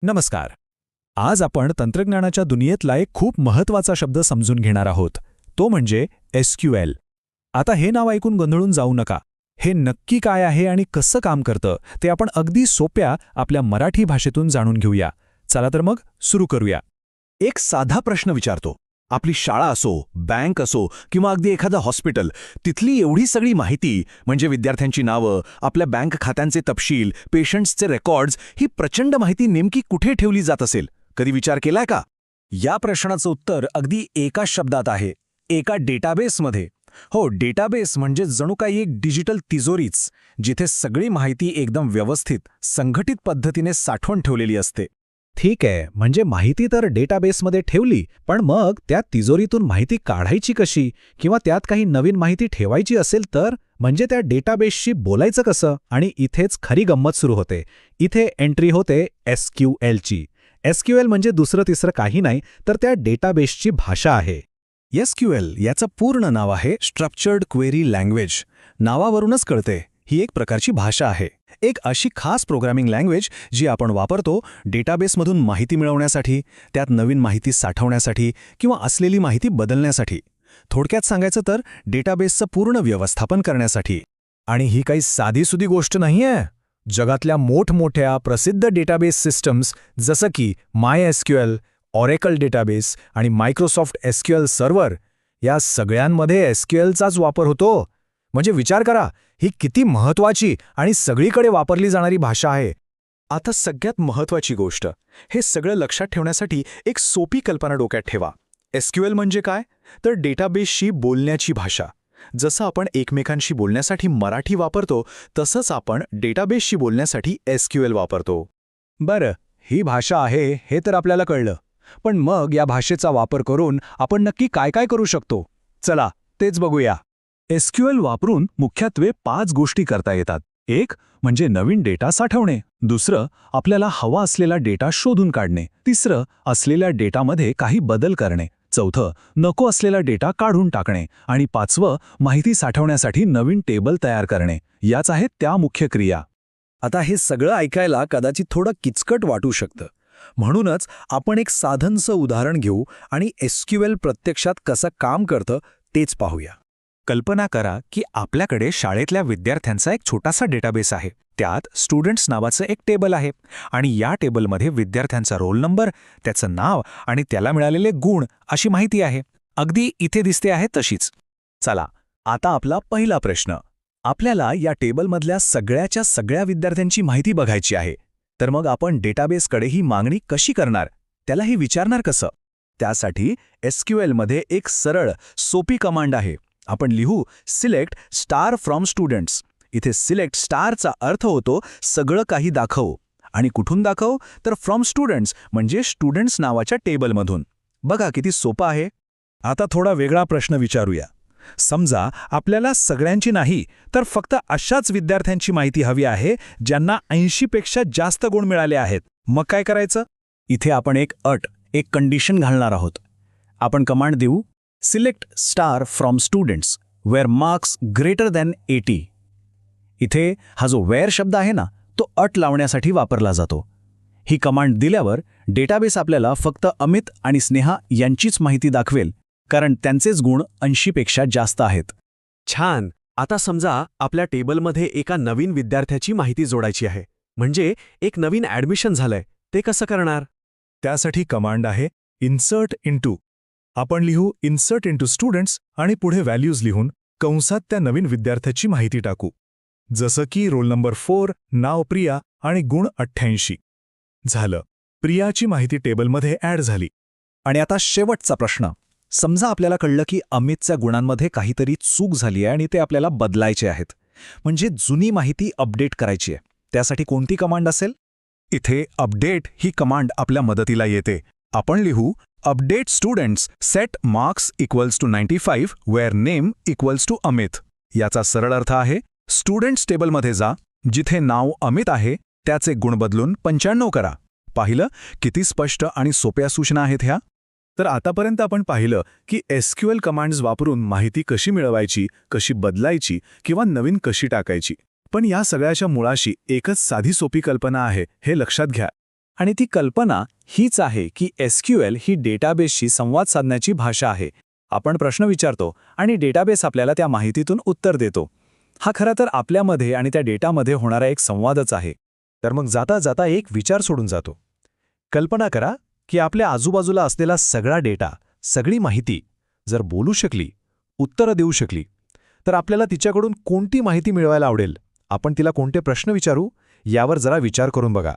नमस्कार. आज आपण तंत्रज्ञानाच्या दुनियेतला एक खूप महत्त्वाचा शब्द समजून घेणार आहोत. तो म्हणजे एसक्यूएल. आता हे नाव ऐकून गोंधळून जाऊ नका. हे नक्की काय आहे आणि कसं काम करतं ते आपण अगदी सोप्या आपल्या मराठी भाषेतून जाणून घेऊया. चला तर मग सुरू करूया. एक साधा प्रश्न विचारतो. आपली शाळा असो, बँक असो किंवा अगदी एखादं हॉस्पिटल, तिथली एवढी सगळी माहिती म्हणजे विद्यार्थ्यांची नावं, आपल्या बँक खात्यांचे तपशील, पेशंट्सचे रेकॉर्ड्स, ही प्रचंड माहिती नेमकी कुठे ठेवली जात असेल? कधी विचार केलाय का? या प्रश्नाचं उत्तर अगदी एका शब्दात आहे, एका डेटाबेसमध्ये. हो, डेटाबेस म्हणजे जणू काही एक डिजिटल तिजोरीच, जिथे सगळी माहिती एकदम व्यवस्थित, संघटित पद्धतीने साठवून ठेवलेली असते. ठीक आहे, म्हणजे माहिती तर डेटाबेसमध्ये ठेवली, पण मग त्या तिजोरीतून माहिती काढायची कशी? किंवा त्यात काही नवीन माहिती ठेवायची असेल तर? म्हणजे त्या डेटाबेसशी बोलायचं कसं? आणि इथेच खरी गंमत सुरू होते. इथे एंट्री होते एसक्यूएलची. एसक्यूएल म्हणजे दुसरं तिसरं काही नाही, तर त्या डेटाबेसची भाषा आहे. एसक्यूएल याचं पूर्ण नाव आहे स्ट्रक्चर्ड क्वेरी लँग्वेज. नावावरूनच कळते, ही एक प्रकारची भाषा आहे. एक अशी खास प्रोग्रामिंग लँग्वेज जी आपण वापरतो डेटाबेसमधून माहिती मिळवण्यासाठी, त्यात नवीन माहिती साठवण्यासाठी किंवा असलेली माहिती बदलण्यासाठी. थोडक्यात सांगायचं तर डेटाबेसचं पूर्ण व्यवस्थापन करण्यासाठी. आणि ही काही साधीसुधी गोष्ट नाहीये. जगातल्या मोठमोठ्या प्रसिद्ध डेटाबेस सिस्टम्स जसं की MySQL, ऑरेकल डेटाबेस आणि मायक्रोसॉफ्ट एसक्यूएल सर्व्हर, या सगळ्यांमध्ये एसक्यूएलचाच वापर होतो. म्हणजे विचार करा, ही किती महत्त्वाची आणि सगळीकडे वापरली जाणारी भाषा आहे. आता सगळ्यात महत्त्वाची गोष्ट, हे सगळं लक्षात ठेवण्यासाठी एक सोपी कल्पना डोक्यात ठेवा. एसक्यूएल म्हणजे काय? तर डेटाबेसशी बोलण्याची भाषा. जसं आपण एकमेकांशी बोलण्यासाठी मराठी वापरतो, तसंच आपण डेटाबेसशी बोलण्यासाठी एसक्यूएल वापरतो. बरं, ही भाषा आहे हे तर आपल्याला कळलं. पण मग या भाषेचा वापर करून आपण नक्की काय काय करू शकतो? चला, तेच बघूया. एसक्यूएल वापरून मुख्यत्वे 5 गोष्टी करता येतात. एक म्हणजे नवीन डेटा साठवणे. दुसरं, आपल्याला हवा असलेला डेटा शोधून काढणे. तिसरं, असलेल्या डेटामध्ये काही बदल करणे. चौथं, नको असलेला डेटा काढून टाकणे. आणि पाचवं, माहिती साठवण्यासाठी नवीन टेबल तयार करणे. याच आहेत त्या मुख्य क्रिया. आता हे सगळं ऐकायला कदाचित थोडं किचकट वाटू शकतं. म्हणूनच आपण एक साधनचं उदाहरण घेऊ आणि एसक्यूएल प्रत्यक्षात कसं काम करतं तेच पाहूया. कल्पना करा की आपल्याकडे शाळेतल्या विद्यार्थ्यांचा एक छोटासा डेटाबेस आहे. त्यात स्टुडंट्स नावाचं एक टेबल आहे आणि या टेबलमध्ये विद्यार्थ्यांचा रोल नंबर, त्याचं नाव आणि त्याला मिळालेले गुण अशी माहिती आहे. अगदी इथे दिसते आहे तशीच. चला, आता आपला पहिला प्रश्न. आपल्याला या टेबलमधल्या सगळ्याच्या सगळ्या विद्यार्थ्यांची माहिती बघायची आहे. तर मग आपण डेटाबेसकडे ही मागणी कशी करणार? त्यालाही विचारणार कसं? त्यासाठी एसक्यूएलमध्ये एक सरळ, सोपी कमांड आहे. आपण लिहू सिलेक्ट स्टार फ्रॉम स्टुडंट्स. इथे सिलेक्ट स्टारचा अर्थ होतो सगळं काही दाखव. आणि कुठून दाखव? तर फ्रॉम स्टुडंट्स म्हणजे स्टुडंट्स नावाच्या टेबलमधून. बघा किती सोपं आहे. आता थोडा वेगळा प्रश्न विचारूया. समजा आपल्याला सगळ्यांची नाही, तर फक्त अशाच विद्यार्थ्यांची माहिती हवी आहे ज्यांना 80पेक्षा जास्त गुण मिळाले आहेत. मग काय करायचं? इथे आपण एक अट, एक कंडिशन घालणार आहोत. आपण कमांड देऊ select star from students where marks greater than 80. इथे हा जो वेअर शब्द आहे ना, तो अट लावण्यासाठी वापरला जातो. ही कमांड दिल्यावर डेटाबेस आपल्याला फक्त अमित आणि स्नेहा यांचीच माहिती दाखवेल, कारण त्यांचेच गुण 80पेक्षा जास्त आहेत. छान. आता समजा आपल्या टेबलमध्ये एका नवीन विद्यार्थ्याची माहिती जोडायची आहे. म्हणजे एक नवीन ॲडमिशन झालंय. ते कसं करणार? त्यासाठी कमांड आहे इन्सर्ट इंटू. आपण लिहू इन्सर्ट इंटू स्टुडंट्स आणि पुढे व्हॅल्यूज लिहून कंसात त्या नवीन विद्यार्थ्याची माहिती टाकू. जसं की रोल नंबर 4, नाव प्रिया आणि गुण 88. झालं, प्रियाची माहिती टेबलमध्ये ॲड झाली. आणि आता शेवटचा प्रश्न. समजा आपल्याला कळलं की अमितच्या गुणांमध्ये काहीतरी चूक झाली आहे आणि ते आपल्याला बदलायचे आहेत. म्हणजे जुनी माहिती अपडेट करायची आहे. त्यासाठी कोणती कमांड असेल? इथे अपडेट ही कमांड आपल्या मदतीला येते. आपण लिहू update students set marks equals to 95 where name equals to Amit. याचा सरळ अर्थ आहे स्टुडंट्स टेबलमध्ये जा, जिथे नाव अमित आहे त्याचे गुण बदलून 95 करा. पाहिलं किती स्पष्ट आणि सोप्या सूचना आहेत ह्या? तर आतापर्यंत आपण पाहिलं की एसक्यूएल कमांड्स वापरून माहिती कशी मिळवायची, कशी बदलायची किंवा नवीन कशी टाकायची. पण या सगळ्याच्या मुळाशी एकच साधी सोपी कल्पना आहे, हे लक्षात घ्या. आणि ती कल्पना हीच आहे की SQL ही डेटाबेसशी संवाद साधण्याची भाषा आहे. आपण प्रश्न विचारतो आणि डेटाबेस आपल्याला त्या माहितीतून उत्तर देतो. हा खरा तर आपल्यामध्ये आणि त्या डेटामध्ये होणारा एक संवादच आहे. तर मग जाता जाता एक विचार सोडून जातो. कल्पना करा की आपल्या आजूबाजूला असलेला सगळा डेटा, सगळी माहिती जर बोलू शकली, उत्तरं देऊ शकली, तर आपल्याला तिच्याकडून कोणती माहिती मिळवायला आवडेल? आपण तिला कोणते प्रश्न विचारू? यावर जरा विचार करून बघा.